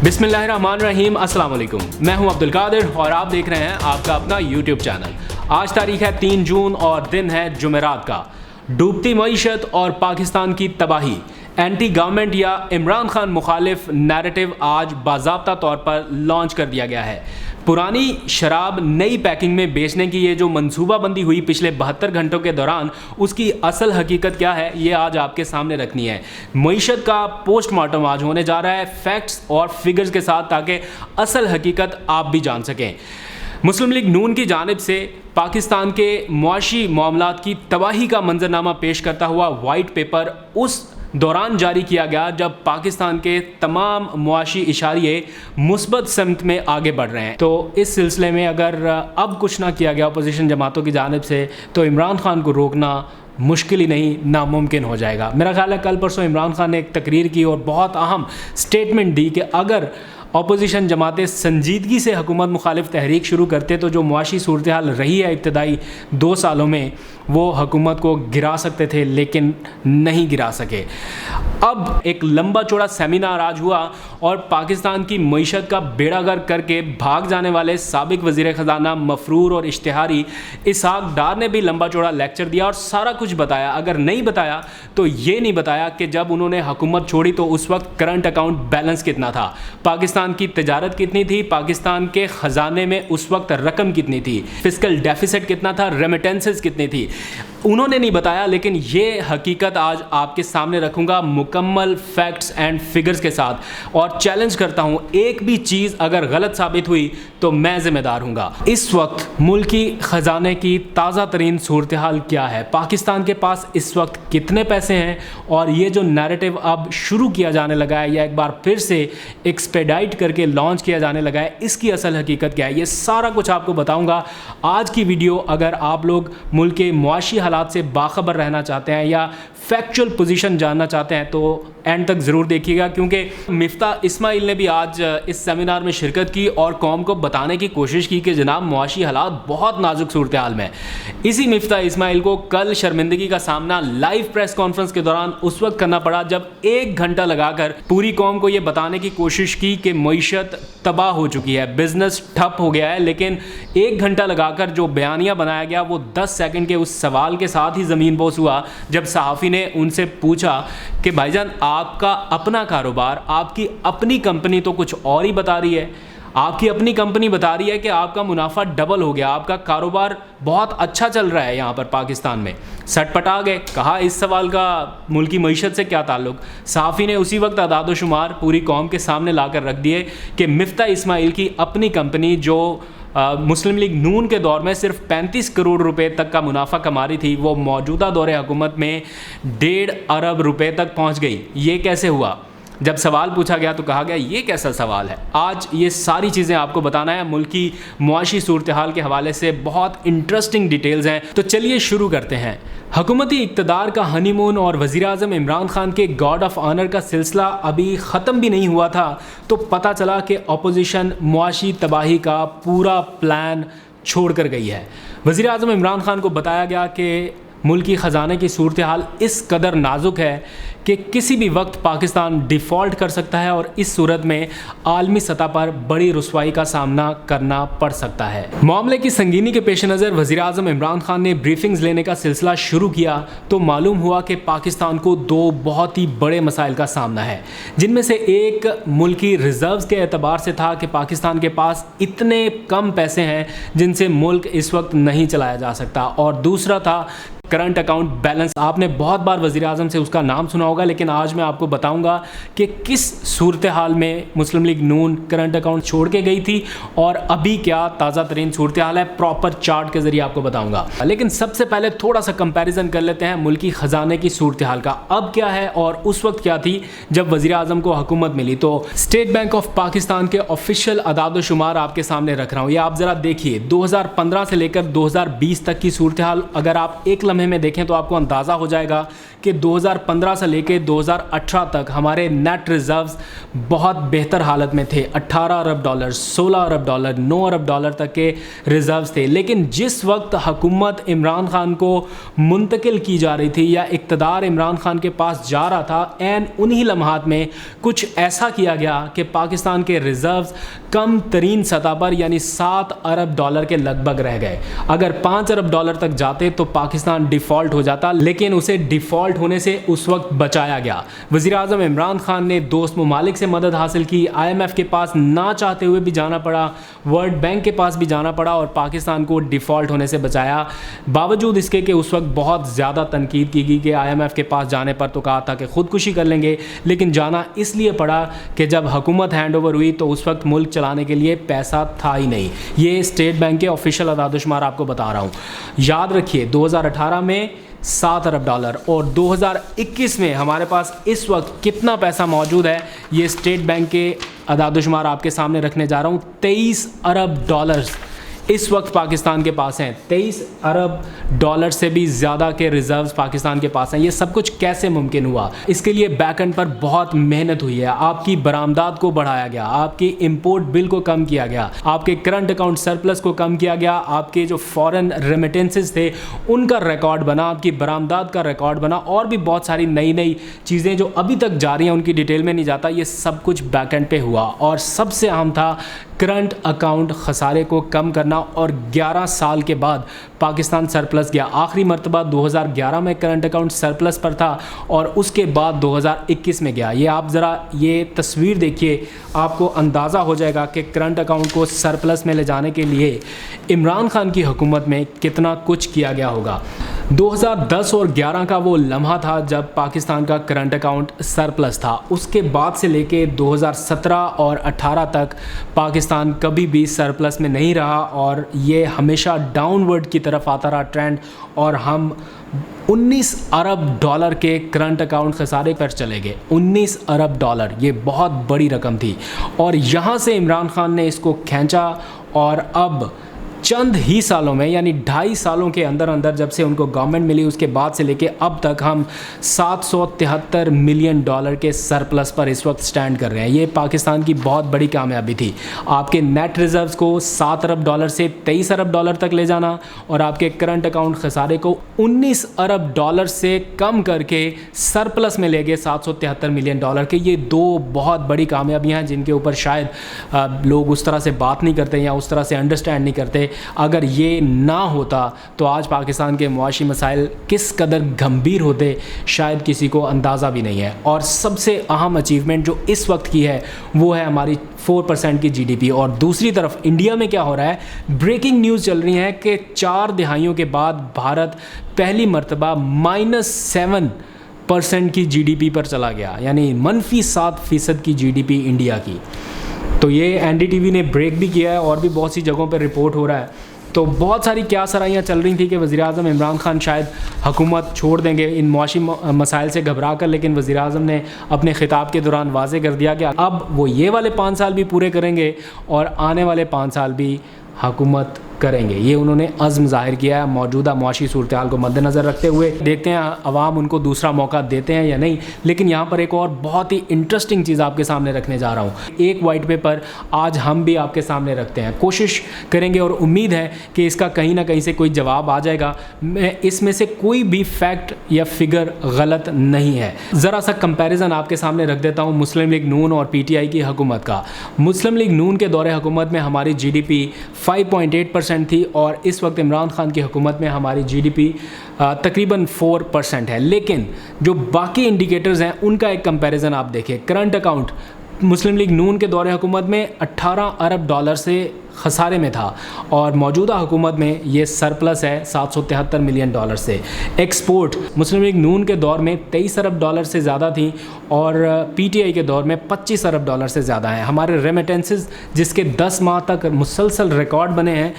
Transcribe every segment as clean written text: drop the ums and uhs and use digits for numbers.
बिस्मिल्लाहिर्रहमानिर्रहीम, अस्सलाम वालेकुम। मैं हूं अब्दुल कादिर और आप देख रहे हैं आपका अपना यूट्यूब चैनल। आज तारीख है 3 जून और दिन है जुमेरात का। डूबती मईशत और पाकिस्तान की तबाही, एंटी गवर्नमेंट या इमरान खान मुखालिफ नैरेटिव आज बाज़ाब्ता तौर पर लॉन्च कर दिया गया है। पुरानी शराब नई पैकिंग में बेचने की ये जो मंसूबाबंदी हुई पिछले 72 घंटों के दौरान, उसकी असल हकीकत क्या है ये आज आपके सामने रखनी है। मईशत का पोस्टमार्टम आज होने जा रहा है फैक्ट्स और फिगर्स के साथ, ताकि असल हकीकत आप भी जान सकें। मुस्लिम लीग नून की जानिब से पाकिस्तान के मुआशी मामलात की तबाही का मंजरनामा पेश करता हुआ वाइट पेपर उस दौरान जारी किया गया जब पाकिस्तान के तमाम मुआशी इशारे मुस्बत समत में आगे बढ़ रहे हैं। तो इस सिलसिले में अगर अब कुछ ना किया गया अपोजिशन जमातों की जानिब से, तो इमरान खान को रोकना मुश्किल ही नहीं, नामुमकिन हो जाएगा। मेरा ख्याल है कल परसों इमरान खान ने एक तकरीर की और बहुत अहम स्टेटमेंट दी कि अगर अपोजिशन जमातें संजीदगी से हुकूमत मुखालिफ तहरीक शुरू करते तो जो मुआशी सूरत हाल रही है इब्तदाई 2 सालों में, वो हुकूमत को गिरा सकते थे, लेकिन नहीं गिरा सके। अब एक लंबा चौड़ा सेमिनार आज हुआ और पाकिस्तान की मईशत का बेड़ागर करके भाग जाने वाले साबिक वज़ीर ख़जाना मफरूर और इश्तिहारी इसहाक डार ने भी लंबा चौड़ा लेक्चर दिया और सारा कुछ बताया। अगर नहीं बताया तो ये नहीं बताया कि जब उन्होंने हुकूमत छोड़ी तो उस वक्त करंट अकाउंट बैलेंस कितना था, पाकिस्तान की तिजारत कितनी थी, पाकिस्तान के ख़जाने में उस वक्त रकम कितनी थी, फिस्कल डेफिसिट कितना था, रेमिटेंसेस कितनी थी, उन्होंने नहीं बताया। लेकिन ये हकीकत आज आपके सामने रखूंगा मुकम्मल फैक्ट्स एंड फिगर्स के साथ, और चैलेंज करता हूं एक भी चीज़ अगर गलत साबित हुई तो मैं ज़िम्मेदार हूँगा। इस वक्त मुल्की ख़जाने की ताज़ा तरीन सूरत हाल क्या है, पाकिस्तान के पास इस वक्त कितने पैसे हैं, और ये जो नैरेटिव अब शुरू किया जाने लगा है या एक बार फिर से एक्सपेडाइट करके लॉन्च किया जाने लगा है, इसकी असल हकीकत क्या है, ये सारा कुछ आपको बताऊँगा आज की वीडियो। अगर आप लोग मुल्क के मुआशी हालात से बाखबर रहना चाहते हैं या फैक्चुअल पोजीशन जानना चाहते हैं तो एंड तक ज़रूर देखिएगा, क्योंकि मिफ्ता इस्माइल ने भी आज इस सेमिनार में शिरकत की और कौम को बताने की कोशिश की कि जनाब मुआशी हालात बहुत नाजुक सूरत हाल में। इसी मिफ्ता इस्माइल को कल शर्मिंदगी का सामना लाइव प्रेस कॉन्फ्रेंस के दौरान उस वक्त करना पड़ा जब 1 घंटा लगाकर पूरी कौम को ये बताने की कोशिश की कि मईशत तबाह हो चुकी है, बिजनेस ठप हो गया है। लेकिन 1 घंटा लगाकर जो बयानिया बनाया गया वो 10 सेकंड के उस सवाल के साथ ही ज़मीन बोस हुआ जब सहाफ़ी ने उनसे पूछा कि भाईजान आपका अपना कारोबार, आपकी अपनी कंपनी तो कुछ और ही बता रही है, आपकी अपनी कंपनी बता रही है कि आपका मुनाफा डबल हो गया, आपका कारोबार बहुत अच्छा चल रहा है यहाँ पर पाकिस्तान में। सटपटा गए, कहा इस सवाल का मुल्की मईशत से क्या ताल्लुक़। सहाफ़ी ने उसी वक्त अदाद शुमार पूरी कौम के सामने लाकर रख दिए कि मिफ्ता इस्माइल की अपनी कंपनी जो मुस्लिम लीग नून के दौर में सिर्फ 35 करोड़ रुपए तक का मुनाफा कमा रही थी, वो मौजूदा दौरे हुकूमत में 1.5 अरब रुपए तक पहुंच गई। ये कैसे हुआ? जब सवाल पूछा गया तो कहा गया ये कैसा सवाल है। आज ये सारी चीज़ें आपको बताना है। मुल्की मुआशी सूरत हाल के हवाले से बहुत इंटरेस्टिंग डिटेल्स हैं, तो चलिए शुरू करते हैं। हुकूमती इक़्तिदार का हनीमून और वज़ीर आज़म इमरान खान के गॉड ऑफ ऑनर का सिलसिला अभी ख़त्म भी नहीं हुआ था तो पता चला कि अपोजिशन मुआशी तबाही का पूरा प्लान छोड़ कर गई है। वज़ीर आज़म इमरान खान को बताया गया कि मुल्की ख़जाने की सूरत हाल इस कदर नाजुक है कि किसी भी वक्त पाकिस्तान डिफ़ॉल्ट कर सकता है और इस सूरत में आलमी सतह पर बड़ी रुसवाई का सामना करना पड़ सकता है। मामले की संगीनी के पेश नज़र वज़ीर आज़म इमरान खान ने ब्रीफिंग्स लेने का सिलसिला शुरू किया तो मालूम हुआ कि पाकिस्तान को 2 बहुत ही बड़े मसाइल का सामना है, जिनमें से एक मुल्की रिज़र्व्स के एतबार से था कि पाकिस्तान के पास इतने कम पैसे हैं जिनसे मुल्क इस वक्त नहीं चलाया जा सकता, और दूसरा था करंट अकाउंट बैलेंस। आपने बहुत बार वज़ीर आज़म से उसका नाम सुना होगा, लेकिन आज मैं आपको बताऊंगा कि किस सूरत हाल में मुस्लिम लीग नून करंट अकाउंट छोड़ के गई थी और अभी क्या ताज़ा तरीन सूरत हाल है, प्रॉपर चार्ट के ज़रिए आपको बताऊंगा। लेकिन सबसे पहले थोड़ा सा कंपैरिजन कर लेते हैं मुल्की ख़जाने की सूरत हाल का, अब क्या है और उस वक्त क्या थी जब वज़ीर आज़म को हुकूमत मिली। तो स्टेट बैंक ऑफ पाकिस्तान के ऑफिशियल अदाद शुमार आपके सामने रख रहा हूँ, ये आप ज़रा देखिए। 2015 से लेकर 2020 तक की सूरत हाल अगर आप एक लम्हे में देखें तो आपको अंदाज़ा हो जाएगा कि 2015 से लेकर लेके 2018 तक हमारे नेट रिजर्व्स बहुत बेहतर हालत में थे। 18 अरब डॉलर, 16 अरब डॉलर, 9 अरब डॉलर तक के रिजर्व्स थे। लेकिन जिस वक्त हुकूमत इमरान खान को मुंतकिल की जा रही थी या इक़्तिदार इमरान खान के पास जा रहा था, एन उन्हीं लम्हात में कुछ ऐसा किया गया कि पाकिस्तान के रिजर्व्स कम तरीन सतह पर यानी 7 अरब डॉलर के लगभग रह गए। अगर 5 अरब डॉलर तक जाते तो पाकिस्तान डिफ़ॉल्ट हो जाता, लेकिन उसे डिफ़ॉल्ट होने से उस वक्त बचाया गया। वज़ीर आज़म इमरान खान ने दोस्त ममालिक से मदद हासिल की, IMF के पास ना चाहते हुए भी जाना पड़ा, वर्ल्ड बैंक के पास भी जाना पड़ा और पाकिस्तान को डिफ़ॉल्ट होने से बचाया। बावजूद इसके कि उस वक्त बहुत ज़्यादा तनकीद की गई कि IMF के पास जाने पर तो कहा था कि ख़ुदकुशी कर लेंगे, लेकिन जाना इसलिए पड़ा कि जब हुकूमत हैंड ओवर हुई तो उस वक्त मुल्क चलाने के लिए पैसा था ही नहीं। ये स्टेट बैंक के ऑफिशियल अदादुशुमार आपको बता रहा हूँ। याद रखिए 2018 में 7 अरब डॉलर और 2021 में हमारे पास इस वक्त कितना पैसा मौजूद है, ये स्टेट बैंक के अदादुशुमार आपके सामने रखने जा रहा हूँ। 23 अरब डॉलर्स इस वक्त पाकिस्तान के पास हैं। 23 अरब डॉलर से भी ज़्यादा के रिज़र्व्स पाकिस्तान के पास हैं। ये सब कुछ कैसे मुमकिन हुआ? इसके लिए बैक एंड पर बहुत मेहनत हुई है। आपकी बरामदात को बढ़ाया गया, आपकी इंपोर्ट बिल को कम किया गया, आपके करंट अकाउंट सरप्लस को कम किया गया, आपके जो फॉरेन रेमिटेंसेस थे उनका रिकॉर्ड बना, आपकी बरामदात का रिकॉर्ड बना, और भी बहुत सारी नई नई चीज़ें जो अभी तक जारी हैं, उनकी डिटेल में नहीं जाता। ये सब कुछ बैक एंड पे हुआ और सबसे अहम था करंट अकाउंट खसारे को कम करना। और 11 साल के बाद पाकिस्तान सरप्लस गया। आखिरी मरतबा 2011 में करंट अकाउंट सरप्लस पर था और उसके बाद 2021 में गया। ये आप ज़रा ये तस्वीर देखिए, आपको अंदाज़ा हो जाएगा कि करंट अकाउंट को सरप्लस में ले जाने के लिए इमरान खान की हुकूमत में कितना कुछ किया गया होगा। 2010 और 11 का वो लम्हा था जब पाकिस्तान का करंट अकाउंट सरप्लस था। उसके बाद से लेके 2017 और 18 तक पाकिस्तान कभी भी सरप्लस में नहीं रहा और ये हमेशा डाउनवर्ड की तरफ आता रहा ट्रेंड, और हम 19 अरब डॉलर के करंट अकाउंट खसारे पर चले गए। 19 अरब डॉलर, ये बहुत बड़ी रकम थी और यहाँ से इमरान खान ने इसको खींचा और अब चंद ही सालों में यानी 2.5 सालों के अंदर अंदर जब से उनको गवर्नमेंट मिली उसके बाद से लेके अब तक हम 773 मिलियन डॉलर के सरप्लस पर इस वक्त स्टैंड कर रहे हैं। ये पाकिस्तान की बहुत बड़ी कामयाबी थी। आपके नेट रिजर्व्स को 7 अरब डॉलर से 23 अरब डॉलर तक ले जाना और आपके करंट अकाउंट खसारे को 19 अरब डॉलर से कम करके सरप्लस में ले गए 773 मिलियन डॉलर के। ये दो बहुत बड़ी कामयाबियाँ हैं जिनके ऊपर शायद लोग उस तरह से बात नहीं करते या उस तरह से अंडरस्टैंड नहीं करते। अगर ये ना होता तो आज पाकिस्तान के मुआशी मसाइल किस कदर गंभीर होते शायद किसी को अंदाज़ा भी नहीं है। और सबसे अहम अचीवमेंट जो इस वक्त की है वो है हमारी 4% की GDP। और दूसरी तरफ इंडिया में क्या हो रहा है, ब्रेकिंग न्यूज़ चल रही है कि 4 दिहाइयों के बाद भारत पहली मरतबा -7% की GDP पर चला गया, यानी -7% की GDP इंडिया की। तो ये NDTV ने ब्रेक भी किया है और भी बहुत सी जगहों पर रिपोर्ट हो रहा है। तो बहुत सारी क्या सराहियाँ चल रही थी कि वज़ीर-ए-आज़म इमरान खान शायद हुकूमत छोड़ देंगे इन मुआशी मसाइल से घबरा कर, लेकिन वज़ीर-ए-आज़म ने अपने ख़िताब के दौरान वाज़े कर दिया कि अब वो ये वाले 5 साल भी पूरे करेंगे और आने वाले 5 साल भी हुकूमत करेंगे। ये उन्होंने अज़्म ज़ाहिर किया है मौजूदा मुआशी सूरत-ए-हाल को मद्देनज़र रखते हुए। देखते हैं अवाम उनको दूसरा मौका देते हैं या नहीं। लेकिन यहाँ पर एक और बहुत ही इंटरेस्टिंग चीज़ आपके सामने रखने जा रहा हूँ। एक वाइट पेपर आज हम भी आपके सामने रखते हैं, कोशिश करेंगे और उम्मीद है कि इसका कहीं ना कहीं से कोई जवाब आ जाएगा। मैं इसमें से कोई भी फैक्ट या फिगर गलत नहीं है। ज़रा सा कंपैरिजन आपके सामने रख देता हूँ मुस्लिम लीग नून और PTI की हुकूमत का। मुस्लिम लीग नून के दौरे हुकूमत में हमारी GDP 5.8% थी और इस वक्त इमरान खान की हुकूमत में हमारी GDP तकरीबन 4% है। लेकिन जो बाकी इंडिकेटर्स हैं उनका एक कंपैरिजन आप देखें। करंट अकाउंट मुस्लिम लीग नून के दौरे हुकूमत में 18 अरब डॉलर से खसारे में था और मौजूदा हुकूमत में ये सरप्लस है 773 मिलियन डॉलर से। एक्सपोर्ट मुस्लिम लीग नून के दौर में 23 अरब डॉलर से ज़्यादा थी और PTI के दौर में 25 अरब डॉलर से ज़्यादा है। हमारे रेमिटेंसेस जिसके 10 माह तक मुसलसल रिकॉर्ड बने हैं,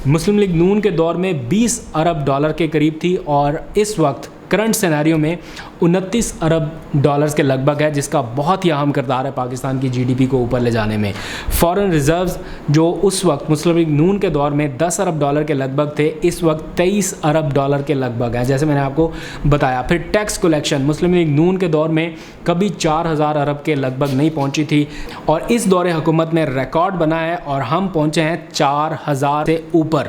मुस्लिम लीग नून के दौर में 20 अरब डॉलर के करीब थी और इस वक्त کرنٹ سینیریو میں 29 ارب ڈالرز کے لگ بھگ ہے، جس کا بہت ہی اہم کردار ہے پاکستان کی GDP کو اوپر لے جانے میں۔ فارن ریزروز جو اس وقت مسلم لیگ نون کے دور میں 10 ارب ڈالر کے لگ بھگ تھے، اس وقت 23 ارب ڈالر کے لگ بھگ ہیں، جیسے میں نے آپ کو بتایا۔ پھر ٹیکس کلیکشن مسلم لیگ نون کے دور میں کبھی 4000 ارب کے لگ بھگ نہیں پہنچی تھی، اور اس دور حکومت میں ریکارڈ بنا ہے اور ہم پہنچے ہیں 4000 سے اوپر۔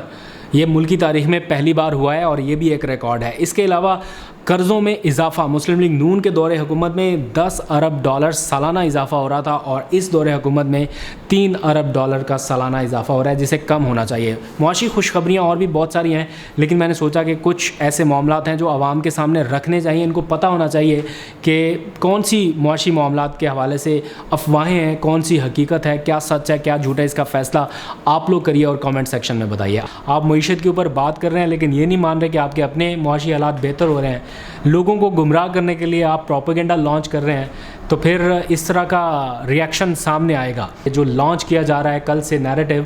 یہ ملکی تاریخ میں پہلی بار ہوا ہے اور یہ بھی ایک ریکارڈ ہے۔ اس کے علاوہ قرضوں میں اضافہ، مسلم لیگ نون کے دور حکومت میں 10 ارب ڈالر سالانہ اضافہ ہو رہا تھا، اور اس دور حکومت میں 3 ارب ڈالر کا سالانہ اضافہ ہو رہا ہے، جسے کم ہونا چاہیے۔ معاشی خوشخبریاں اور بھی بہت ساری ہیں، لیکن میں نے سوچا کہ کچھ ایسے معاملات ہیں جو عوام کے سامنے رکھنے چاہیے، ان کو پتہ ہونا چاہیے کہ کون سی معاشی معاملات کے حوالے سے افواہیں ہیں، کون سی حقیقت ہے، کیا سچ ہے، کیا جھوٹ ہے۔ اس کا فیصلہ آپ لوگ کریے اور کامنٹ سیکشن میں بتائیے۔ آپ معیشت کے اوپر بات کر رہے ہیں لیکن یہ نہیں مان رہے کہ آپ کے اپنے معاشی حالات بہتر ہو رہے ہیں، لوگوں کو گمراہ کرنے کے لیے آپ پروپیگنڈا لانچ کر رہے ہیں، تو پھر اس طرح کا ریاکشن سامنے آئے گا۔ جو لانچ کیا جا رہا ہے کل سے نیریٹو،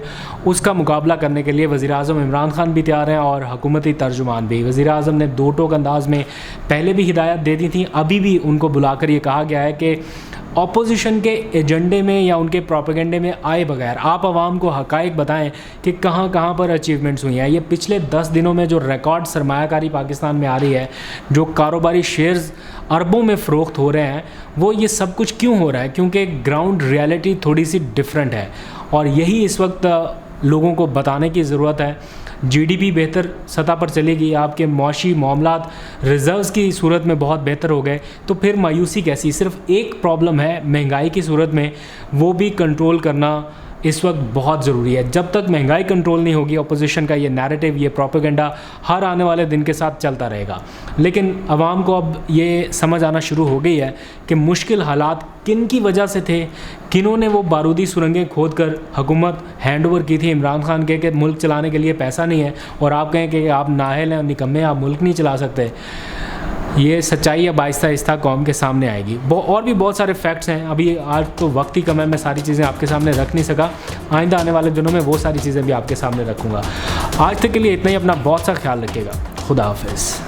اس کا مقابلہ کرنے کے لیے وزیر اعظم عمران خان بھی تیار ہیں اور حکومتی ترجمان بھی۔ وزیر اعظم نے دو ٹوک انداز میں پہلے بھی ہدایت دے دی تھیں، ابھی بھی ان کو بلا کر یہ کہا گیا ہے کہ اپوزیشن کے ایجنڈے میں یا ان کے پروپیگنڈے میں آئے بغیر آپ عوام کو حقائق بتائیں کہ کہاں کہاں پر اچیومنٹس ہوئی ہیں۔ یہ پچھلے 10 دنوں میں جو ریکارڈ سرمایہ کاری پاکستان میں آ رہی ہے، جو کاروباری شیئرز اربوں میں فروخت ہو رہے ہیں، وہ یہ سب کچھ کیوں ہو رہا ہے؟ کیونکہ گراؤنڈ ریالٹی تھوڑی سی ڈیفرنٹ ہے، اور یہی اس وقت لوگوں کو بتانے کی ضرورت ہے۔ GDP بہتر سطح پر چلے گی، آپ کے معاشی معاملات ریزروز کی صورت میں بہت بہتر ہو گئے، تو پھر مایوسی کیسی؟ صرف ایک پرابلم ہے مہنگائی کی صورت میں، وہ بھی کنٹرول کرنا اس وقت بہت ضروری ہے۔ جب تک مہنگائی کنٹرول نہیں ہوگی، اپوزیشن کا یہ نیریٹو، یہ پروپیگنڈا ہر آنے والے دن کے ساتھ چلتا رہے گا۔ لیکن عوام کو اب یہ سمجھ آنا شروع ہو گئی ہے کہ مشکل حالات کن کی وجہ سے تھے، کنہوں نے وہ بارودی سرنگیں کھود کر حکومت ہینڈ اوور کی تھی عمران خان کے کہ ملک چلانے کے لیے پیسہ نہیں ہے، اور آپ کہیں کہ آپ نااہل ہیں، نکمے، آپ ملک نہیں چلا سکتے۔ یہ سچائی اب آہستہ آہستہ قوم کے سامنے آئے گی۔ اور بھی بہت سارے فیکٹس ہیں، ابھی آج تو وقت ہی کم ہے، میں ساری چیزیں آپ کے سامنے رکھ نہیں سکا، آئندہ آنے والے دنوں میں وہ ساری چیزیں بھی آپ کے سامنے رکھوں گا۔ آج تک کے لیے اتنا ہی، اپنا بہت سا خیال رکھیے گا۔ خدا حافظ۔